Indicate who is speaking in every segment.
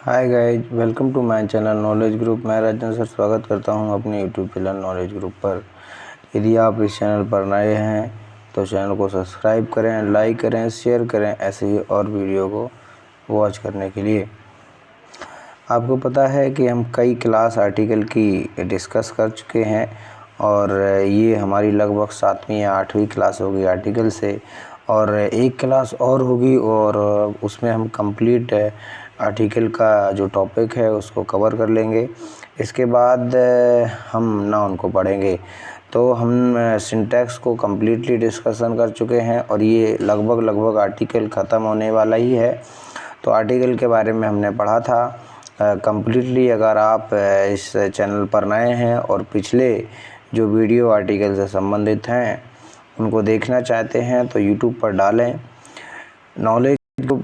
Speaker 1: Hi guys, welcome to my channel knowledge group. मैं Rajan sir स्वागत करता हूं अपने यूट्यूब चैनल नॉलेज ग्रुप पर। यदि आप इस चैनल पर नए हैं तो चैनल को सब्सक्राइब करें, लाइक करें, शेयर करें ऐसे ही और वीडियो को वॉच करने के लिए। आपको पता है कि हम कई क्लास आर्टिकल की डिस्कस कर चुके हैं और ये हमारी लगभग 7वीं या 8वीं क्लास होगी आर्टिकल से, और एक क्लास और होगी और उसमें हम कंप्लीट आर्टिकल का जो टॉपिक है उसको कवर कर लेंगे। इसके बाद हम नाउन को पढ़ेंगे। तो हम सिंटैक्स को कम्प्लीटली डिस्कशन कर चुके हैं और ये लगभग आर्टिकल ख़त्म होने वाला ही है। तो आर्टिकल के बारे में हमने पढ़ा था कम्प्लीटली। अगर आप इस चैनल पर नए हैं और पिछले जो वीडियो आर्टिकल से संबंधित हैं उनको देखना चाहते हैं तो यूट्यूब पर डालें नॉलेज ग्रुप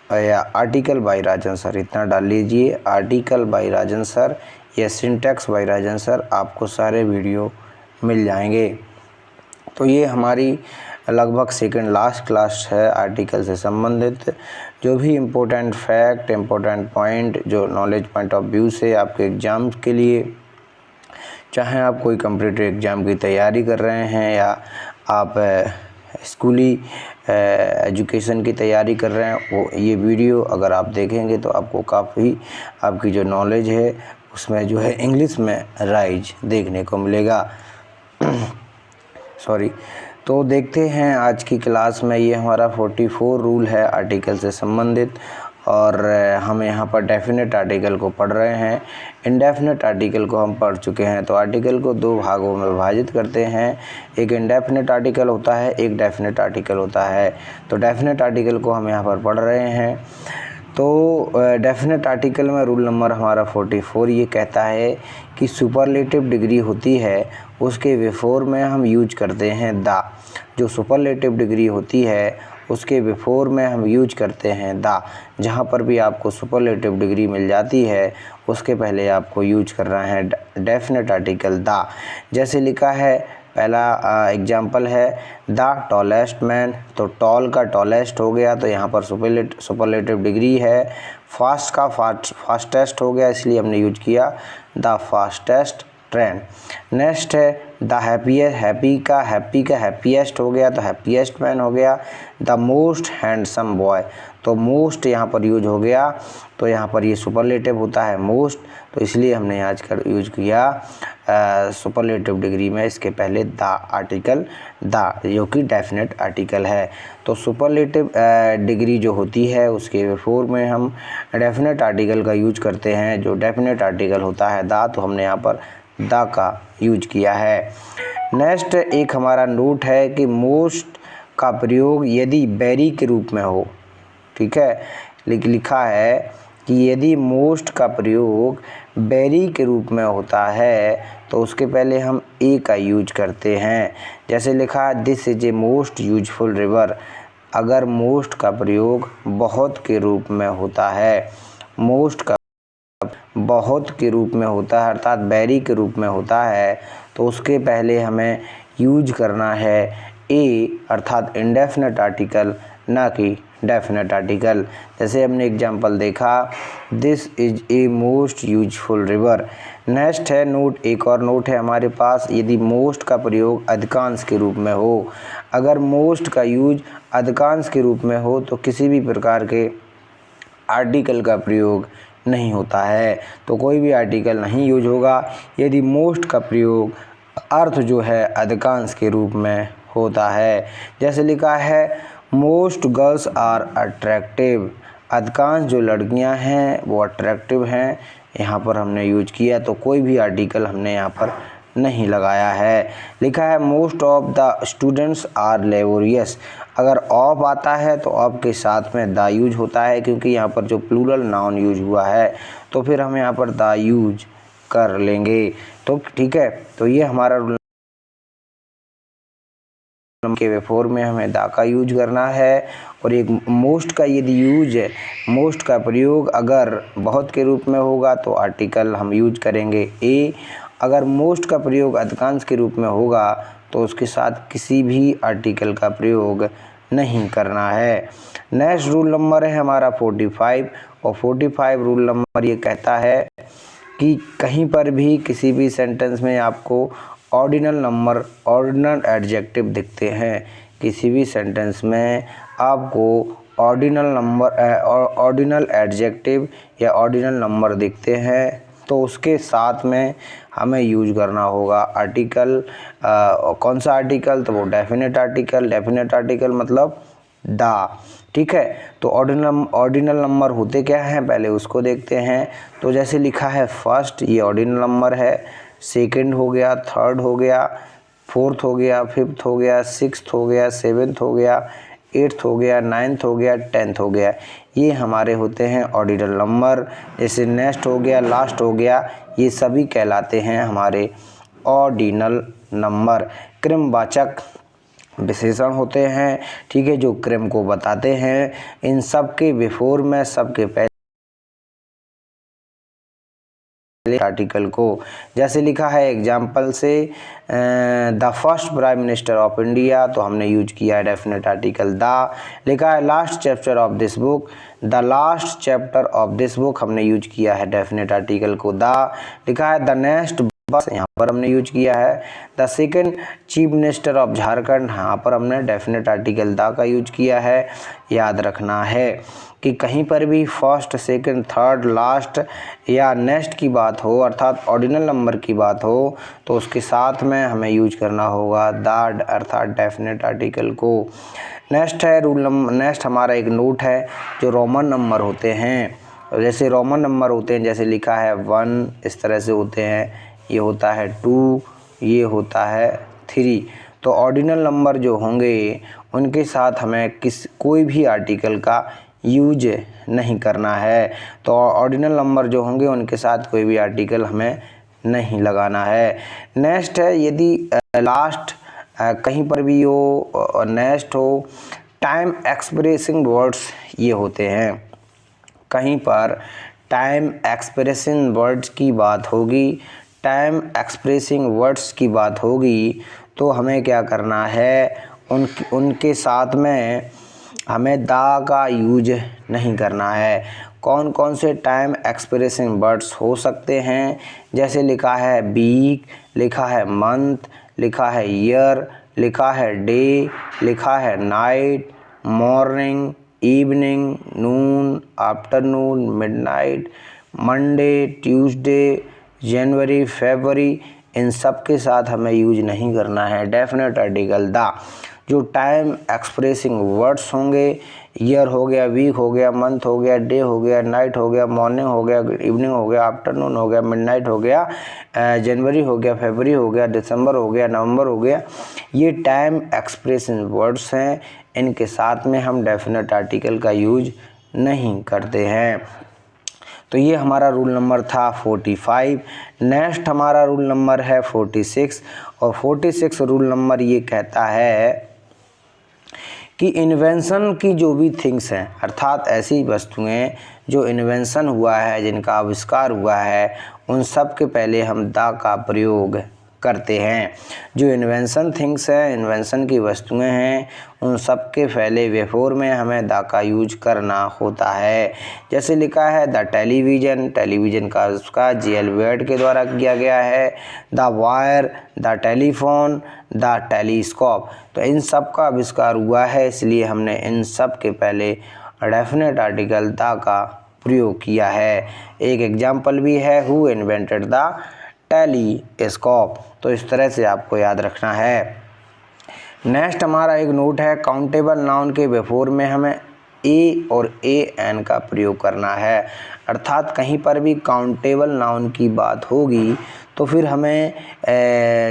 Speaker 1: या आर्टिकल बाय राजन सर, इतना डाल लीजिए, आर्टिकल बाय राजन सर या सिंटैक्स बाय राजन सर, आपको सारे वीडियो मिल जाएंगे। तो ये हमारी लगभग सेकंड लास्ट क्लास है आर्टिकल से संबंधित। जो भी इम्पोर्टेंट फैक्ट, इम्पोर्टेंट पॉइंट जो नॉलेज पॉइंट ऑफ व्यू से आपके एग्ज़ाम के लिए, चाहे आप कोई कॉम्पिटिटिव एग्ज़ाम की तैयारी कर रहे हैं या आप स्कूली एजुकेशन की तैयारी कर रहे हैं, वो ये वीडियो अगर आप देखेंगे तो आपको काफ़ी आपकी जो नॉलेज है उसमें जो है इंग्लिश में राइज देखने को मिलेगा। सॉरी। तो देखते हैं आज की क्लास में। ये हमारा 44 रूल है आर्टिकल से संबंधित और हम यहाँ पर डेफिनेट आर्टिकल को पढ़ रहे हैं। इंडेफिनेट आर्टिकल को हम पढ़ चुके हैं। तो आर्टिकल को दो भागों में विभाजित करते हैं, एक इंडेफिनेट आर्टिकल होता है, एक डेफिनेट आर्टिकल होता है। तो डेफिनेट आर्टिकल को हम यहाँ पर पढ़ रहे हैं। तो डेफिनेट आर्टिकल में रूल नंबर हमारा 44 ये कहता है कि सुपरलेटिव डिग्री होती है उसके बिफोर में हम यूज करते हैं द। जो सुपरलेटिव डिग्री होती है उसके बिफोर में हम यूज करते हैं द। जहाँ पर भी आपको सुपरलेटिव डिग्री मिल जाती है उसके पहले आपको यूज करना है डेफिनेट आर्टिकल द। जैसे लिखा है, पहला एग्जाम्पल है द टॉलेस्ट मैन। तो टॉल का टॉलेस्ट हो गया, तो यहाँ पर सुपरलेटिव डिग्री है। फास्ट का फास्टेस्ट हो गया, इसलिए हमने यूज किया द फास्टेस्ट ट्रेन। नेक्स्ट है द हैप्पीएस्ट। हैप्पी का हैप्पीएस्ट हो गया, तो हैप्पीएस्ट मैन हो गया। The most handsome boy. तो मोस्ट यहाँ पर यूज हो गया, तो यहाँ पर ये सुपरलेटिव होता है मोस्ट, तो इसलिए हमने आज कर यूज किया सुपरलेटिव डिग्री में इसके पहले द आर्टिकल द, जो कि डेफिनेट आर्टिकल है। तो सुपरलेटिव डिग्री जो होती है उसके बिफोर में हम डेफिनेट आर्टिकल का यूज करते हैं। जो डेफिनेट आर्टिकल होता है द, तो हमने यहाँ पर द का यूज किया है। नेक्स्ट एक हमारा नोट है कि मोस्ट का प्रयोग यदि वेरी के रूप में हो, ठीक है, लिखा है कि यदि मोस्ट का प्रयोग वेरी के रूप में होता है तो उसके पहले हम ए का यूज करते हैं। जैसे लिखा है this is a most useful river. अगर मोस्ट का प्रयोग बहुत के रूप में होता है, मोस्ट का बहुत के रूप में होता है अर्थात वेरी के रूप में होता है, तो उसके पहले हमें यूज करना है ए अर्थात इंडेफिनेट आर्टिकल, ना कि डेफिनेट आर्टिकल। जैसे हमने एग्जांपल देखा this is a most useful river. Next है नोट, एक और नोट है हमारे पास, यदि मोस्ट का प्रयोग अधिकांश के रूप में हो। अगर मोस्ट का यूज अधिकांश के रूप में हो तो किसी भी प्रकार के आर्टिकल का प्रयोग नहीं होता है, तो कोई भी आर्टिकल नहीं यूज होगा यदि मोस्ट का प्रयोग अर्थ जो है अधिकांश के रूप में होता है। जैसे लिखा है मोस्ट गर्ल्स आर अट्रैक्टिव। अधिकांश जो लड़कियां हैं वो अट्रैक्टिव हैं, यहाँ पर हमने यूज किया, तो कोई भी आर्टिकल हमने यहाँ पर नहीं लगाया है। लिखा है most of the students are laborious. अगर ऑफ आता है तो ऑफ के साथ में द यूज होता है, क्योंकि यहाँ पर जो प्लूरल नाउन यूज हुआ है तो फिर हम यहाँ पर द यूज कर लेंगे। तो ठीक है, तो ये हमारा रूल के बिफोर में हमें द का यूज करना है। और एक मोस्ट का यदि यूज है, मोस्ट का प्रयोग अगर बहुत के रूप में होगा तो आर्टिकल हम यूज करेंगे ए। अगर मोस्ट का प्रयोग अधिकांश के रूप में होगा तो उसके साथ किसी भी आर्टिकल का प्रयोग नहीं करना है। नेक्स्ट रूल नंबर है हमारा 45 और 45 रूल नंबर ये कहता है कि कहीं पर भी किसी भी सेंटेंस में आपको ऑर्डिनल नंबर, ऑर्डिनल एडजेक्टिव दिखते हैं, किसी भी सेंटेंस में आपको ऑर्डिनल नंबर, ऑर्डिनल एडजेक्टिव या ऑर्डिनल नंबर दिखते हैं तो उसके साथ में हमें यूज करना होगा आर्टिकल। कौन सा आर्टिकल? तो वो डेफिनेट आर्टिकल। डेफिनेट आर्टिकल मतलब दा, ठीक है। तो ऑर्डिनल नंबर होते क्या हैं पहले उसको देखते हैं। तो जैसे लिखा है फर्स्ट, ये ऑर्डिनल नंबर है, सेकंड हो गया, थर्ड हो गया, फोर्थ हो गया, फिफ्थ हो गया, सिक्स्थ हो गया, सेवेंथ हो गया, एट्थ हो गया, नाइन्थ हो गया, टेंथ हो गया, ये हमारे होते हैं ऑर्डिनल नंबर। जैसे नेक्स्ट हो गया, लास्ट हो गया, ये सभी कहलाते हैं हमारे ऑर्डिनल नंबर। क्रमवाचक विशेषण होते हैं, ठीक है, जो क्रम को बताते हैं। इन सब के बिफोर में, सबके पहले आर्टिकल को, जैसे लिखा है एग्जाम्पल से the first prime minister of India, तो हमने यूज किया है डेफिनेट आर्टिकल द। लिखा है last chapter of this book, the last chapter of this book, हमने यूज किया है डेफिनेट आर्टिकल को द। लिखा है द नेक्स्ट बस, यहाँ पर हमने यूज किया है the second chief minister of Jharkhand, यहाँ पर हमने डेफिनेट आर्टिकल द का यूज किया है। याद रखना है कि कहीं पर भी फर्स्ट, सेकंड, थर्ड, लास्ट या नेक्स्ट की बात हो, अर्थात ऑर्डिनल नंबर की बात हो, तो उसके साथ में हमें यूज करना होगा द, अर्थात डेफिनेट आर्टिकल को। नेक्स्ट है रूल नंबर, नेक्स्ट हमारा एक नोट है जो रोमन नंबर होते हैं। जैसे रोमन नंबर होते हैं, जैसे लिखा है 1, इस तरह से होते हैं, ये होता है 2, ये होता है 3। तो ऑर्डिनल नंबर जो होंगे उनके साथ हमें कोई भी आर्टिकल का यूज नहीं करना है। तो ऑर्डिनल नंबर जो होंगे उनके साथ कोई भी आर्टिकल हमें नहीं लगाना है। नेक्स्ट है यदि लास्ट कहीं पर भी हो, नेक्स्ट हो, टाइम एक्सप्रेसिंग वर्ड्स ये होते हैं। कहीं पर टाइम एक्सप्रेसिंग वर्ड्स की बात होगी, टाइम एक्सप्रेसिंग वर्ड्स की बात होगी, तो हमें क्या करना है, उनके साथ में हमें दा का यूज नहीं करना है। कौन कौन से टाइम एक्सप्रेसिंग वर्ड्स हो सकते हैं? जैसे लिखा है वीक, लिखा है मंथ, लिखा है ईयर, लिखा है डे, लिखा है नाइट, मॉर्निंग, इवनिंग, नून, आफ्टरनून, मिडनाइट, मंडे, ट्यूसडे, जनवरी, फरवरी, इन सब के साथ हमें यूज नहीं करना है डेफिनेट आर्टिकल द। जो टाइम एक्सप्रेसिंग वर्ड्स होंगे, ईयर हो गया, वीक हो गया, मंथ हो गया, डे हो गया, नाइट हो गया, मॉर्निंग हो गया, इवनिंग हो गया, आफ्टरनून हो गया, मिडनाइट हो गया, जनवरी हो गया, फरवरी हो गया, दिसंबर हो गया, नवंबर हो गया, ये टाइम एक्सप्रेसिंग वर्ड्स हैं। इनके साथ में हम डेफिनेट आर्टिकल का यूज नहीं करते हैं। तो ये हमारा रूल नंबर था 45। नेक्स्ट हमारा रूल नंबर है 46 और 46 रूल नंबर ये कहता है कि इन्वेंशन की जो भी थिंग्स हैं, अर्थात ऐसी वस्तुएं जो इन्वेंशन हुआ है, जिनका आविष्कार हुआ है, उन सब के पहले हम द का प्रयोग करते हैं। जो इन्वेंशन थिंग्स हैं, इन्वेंशन की वस्तुएं हैं, उन सब के पहले बिफोर में हमें द का यूज करना होता है। जैसे लिखा है द टेलीविज़न, टेलीविज़न का उसका J.L. वेड के द्वारा किया गया है। The wire, the telephone, the telescope, तो इन सब का आविष्कार हुआ है, इसलिए हमने इन सब के पहले डेफिनेट आर्टिकल द का प्रयोग किया है। एक एग्जाम्पल भी है, हु इन्वेंटेड द टेलीस्कोप, तो इस तरह से आपको याद रखना है। नेक्स्ट हमारा एक नोट है, काउंटेबल नाउन के बिफोर में हमें ए और ए एन का प्रयोग करना है। अर्थात कहीं पर भी काउंटेबल नाउन की बात होगी तो फिर हमें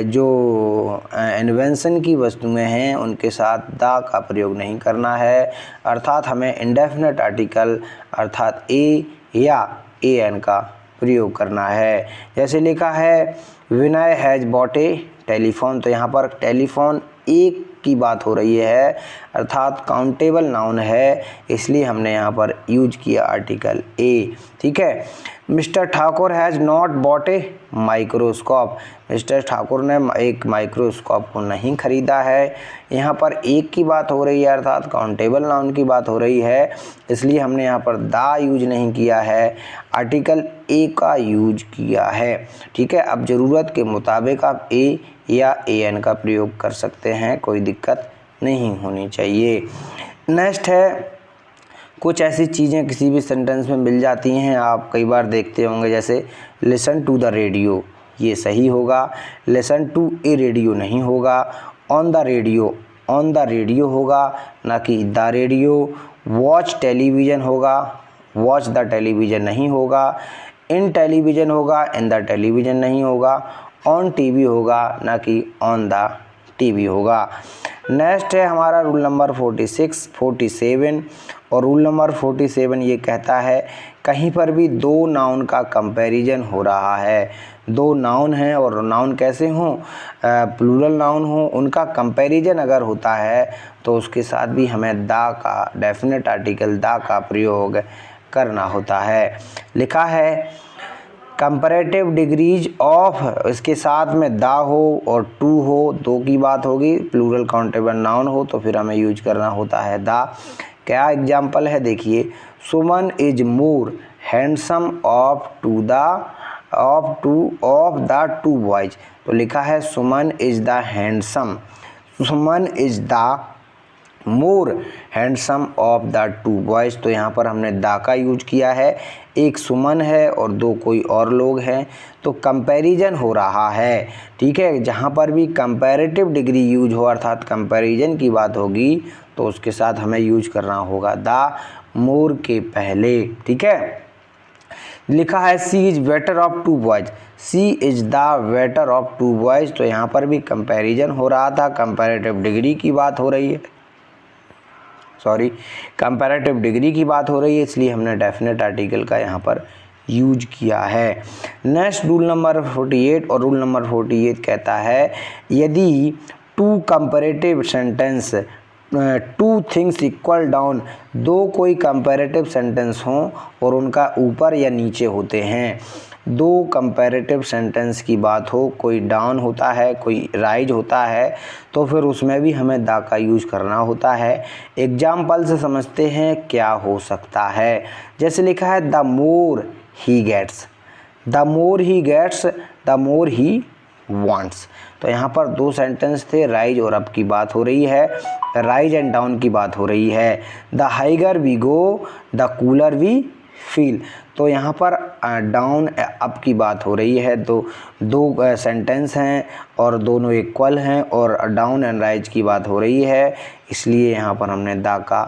Speaker 1: जो इन्वेंशन की वस्तुएं हैं उनके साथ द का प्रयोग नहीं करना है। अर्थात हमें इंडेफिनेट आर्टिकल अर्थात ए या ए एन का प्रयोग करना है। जैसे लिखा है विनय हैज बॉट ए टेलीफोन, तो यहाँ पर टेलीफोन एक की बात हो रही है अर्थात काउंटेबल नाउन है, इसलिए हमने यहाँ पर यूज किया आर्टिकल ए। ठीक है। Mister Thakur has not bought a microscope. Mister Thakur ने एक माइक्रोस्कोप को नहीं खरीदा है। यहाँ पर एक की बात हो रही है अर्थात काउंटेबल नाउन की बात हो रही है, इसलिए हमने यहाँ पर दा यूज नहीं किया है, आर्टिकल ए का यूज किया है। ठीक है। अब ज़रूरत के मुताबिक आप ए या ए एन का प्रयोग कर सकते हैं, कोई दिक्कत नहीं होनी चाहिए। नेक्स्ट है, कुछ ऐसी चीज़ें किसी भी सेंटेंस में मिल जाती हैं, आप कई बार देखते होंगे, जैसे लिसन टू द रेडियो, ये सही होगा। लिसन टू ए रेडियो नहीं होगा। ऑन द रेडियो होगा, ना कि द रेडियो। वॉच टेलीविज़न होगा, वॉच द टेलीविज़न नहीं होगा। इन टेलीविज़न होगा, इन द टेलीविज़न नहीं होगा। ऑन टीवी होगा, ना कि ऑन द टीवी होगा। नेक्स्ट है हमारा रूल नंबर 46, 47 और रूल नंबर 47 ये कहता है कहीं पर भी दो नाउन का कंपैरिजन हो रहा है, दो नाउन हैं और नाउन कैसे हों, प्लूरल नाउन हो, उनका कंपैरिजन अगर होता है तो उसके साथ भी हमें दा का, डेफिनेट आर्टिकल दा का प्रयोग करना होता है। लिखा है कंपैरेटिव डिग्रीज ऑफ, इसके साथ में दा हो और टू हो, दो की बात होगी, प्लूरल काउंटेबल नाउन हो तो फिर हमें यूज करना होता है दा। क्या एग्जाम्पल है देखिए, Suman is more handsome of the two boys. तो लिखा है Suman is the handsome, Suman is the more handsome of the two boys. तो यहाँ पर हमने दा का यूज किया है, एक सुमन है और दो कोई और लोग हैं, तो कंपैरिजन हो रहा है। ठीक है। जहाँ पर भी कंपैरेटिव डिग्री यूज हो अर्थात कंपैरिजन की बात होगी तो उसके साथ हमें यूज करना होगा दा, मोर के पहले। ठीक है। लिखा है she is better of two boys, she is the better of two boys. तो यहाँ पर भी कंपैरिजन हो रहा था, कंपैरेटिव डिग्री की बात हो रही है, कंपैरेटिव डिग्री की बात हो रही है, इसलिए हमने डेफिनेट आर्टिकल का यहाँ पर यूज किया है। नेक्स्ट रूल नंबर 48 और रूल नंबर 48 कहता है यदि two comparative sentence, two things equal down, दो कोई कंपैरेटिव सेंटेंस हों और उनका ऊपर या नीचे होते हैं, दो कंपैरेटिव सेंटेंस की बात हो, कोई डाउन होता है कोई राइज होता है, तो फिर उसमें भी हमें दा का यूज करना होता है। एग्जाम्पल से समझते हैं क्या हो सकता है। जैसे लिखा है the more he gets, the more he gets, the more he wants. तो यहाँ पर दो सेंटेंस थे, राइज और अप की बात हो रही है, राइज एंड डाउन की बात हो रही है। The higher we go, the cooler we feel. तो यहाँ पर डाउन अप की बात हो रही है, तो दो सेंटेंस हैं और दोनों इक्वल हैं और डाउन एंड राइज की बात हो रही है, इसलिए यहाँ पर हमने दा का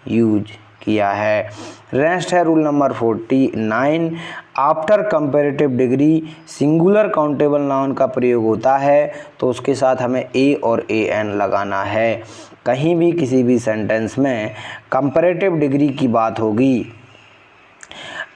Speaker 1: यूज किया है। नेक्स्ट है rule number 49, after comparative degree singular countable noun का प्रयोग होता है तो उसके साथ हमें ए और ए एन लगाना है। कहीं भी किसी भी सेंटेंस में कंपैरेटिव डिग्री की बात होगी,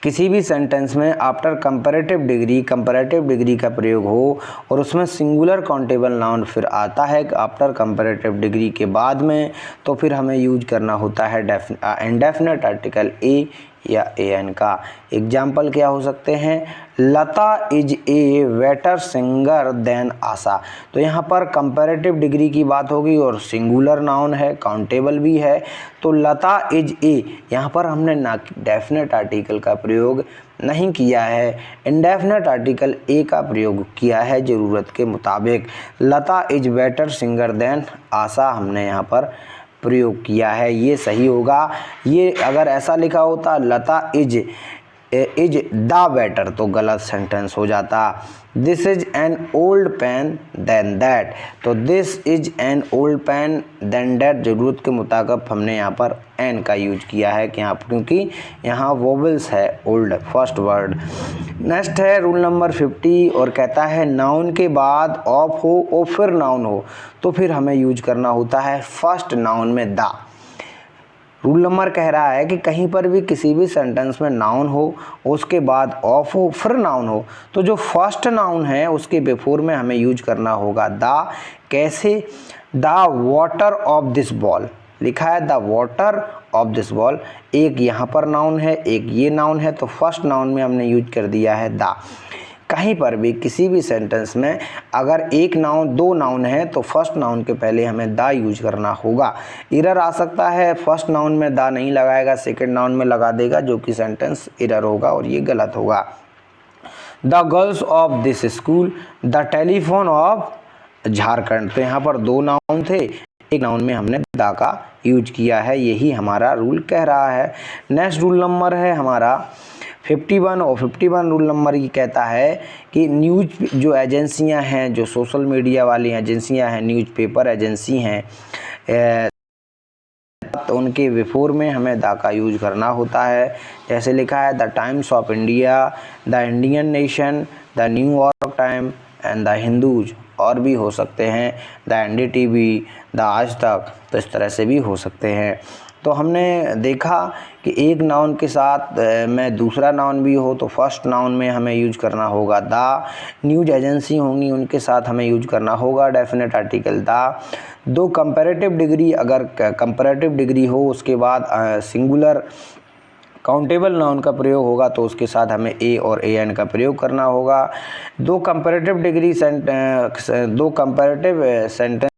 Speaker 1: किसी भी सेंटेंस में आफ्टर कंपैरेटिव डिग्री का प्रयोग हो और उसमें सिंगुलर काउंटेबल नाउन फिर आता है आफ्टर कंपैरेटिव डिग्री के बाद में, तो फिर हमें यूज करना होता है इंडेफिनिट आर्टिकल ए या ए एन का। एग्जाम्पल क्या हो सकते हैं, Lata is a better singer than Asha. तो यहाँ पर कंपैरेटिव डिग्री की बात होगी और सिंगुलर नाउन है, काउंटेबल भी है, तो लता इज ए, यहाँ पर हमने ना डेफिनेट आर्टिकल का प्रयोग नहीं किया है, इंडेफिनेट आर्टिकल ए का प्रयोग किया है ज़रूरत के मुताबिक। लता इज बेटर सिंगर देन आशा हमने यहाँ पर प्रयोग किया है, ये सही होगा। ये अगर ऐसा लिखा होता लता इज द बेटर तो गलत सेंटेंस हो जाता। This is an old pen than that, तो this is an old pen than that ज़रूरत के मुताबिक हमने यहाँ पर एन का यूज किया है कि क्योंकि यहाँ वोवेल्स है ओल्ड फर्स्ट वर्ड। नेक्स्ट है रूल नंबर 50 और कहता है नाउन के बाद ऑफ हो और फिर नाउन हो तो फिर हमें यूज करना होता है फर्स्ट नाउन में दा। रूल नंबर कह रहा है कि कहीं पर भी किसी भी सेंटेंस में नाउन हो उसके बाद ऑफ हो फिर नाउन हो तो जो फर्स्ट नाउन है उसके बिफोर में हमें यूज करना होगा दा। कैसे, the water of this ball, लिखा है the water of this ball. एक यहाँ पर नाउन है, एक ये नाउन है, तो फर्स्ट नाउन में हमने यूज कर दिया है द। कहीं पर भी किसी भी सेंटेंस में अगर एक नाउन दो नाउन है तो फर्स्ट नाउन के पहले हमें द यूज करना होगा। एरर आ सकता है, फर्स्ट नाउन में द नहीं लगाएगा, सेकंड नाउन में लगा देगा, जो कि सेंटेंस एरर होगा और ये गलत होगा। The girls of this school, the telephone of Jharkhand. तो यहाँ पर दो नाउन थे, एक नाउन में हमने द का यूज किया है, यही हमारा रूल कह रहा है। नेक्स्ट रूल नंबर है हमारा 51 और 51 रूल नंबर ये कहता है कि न्यूज़ जो एजेंसियां हैं, जो सोशल मीडिया वाली एजेंसियां हैं, न्यूज़पेपर एजेंसी हैं, तो उनके बिफोर में हमें द का यूज करना होता है। जैसे लिखा है the times of India, the Indian nation, the New York time and the Hindus, और भी हो सकते हैं द एनडीटीवी, द आज तक, तो इस तरह से भी हो सकते हैं। तो हमने देखा कि एक नाउन के साथ में दूसरा नाउन भी हो तो फर्स्ट नाउन में हमें यूज करना होगा द। न्यूज एजेंसी होंगी उनके साथ हमें यूज करना होगा डेफिनेट आर्टिकल द। दो कंपैरेटिव डिग्री, अगर कंपैरेटिव डिग्री हो उसके बाद सिंगुलर काउंटेबल नाउन का प्रयोग होगा तो उसके साथ हमें ए और ए एन का प्रयोग करना होगा। दो कंपैरेटिव सेंटेंस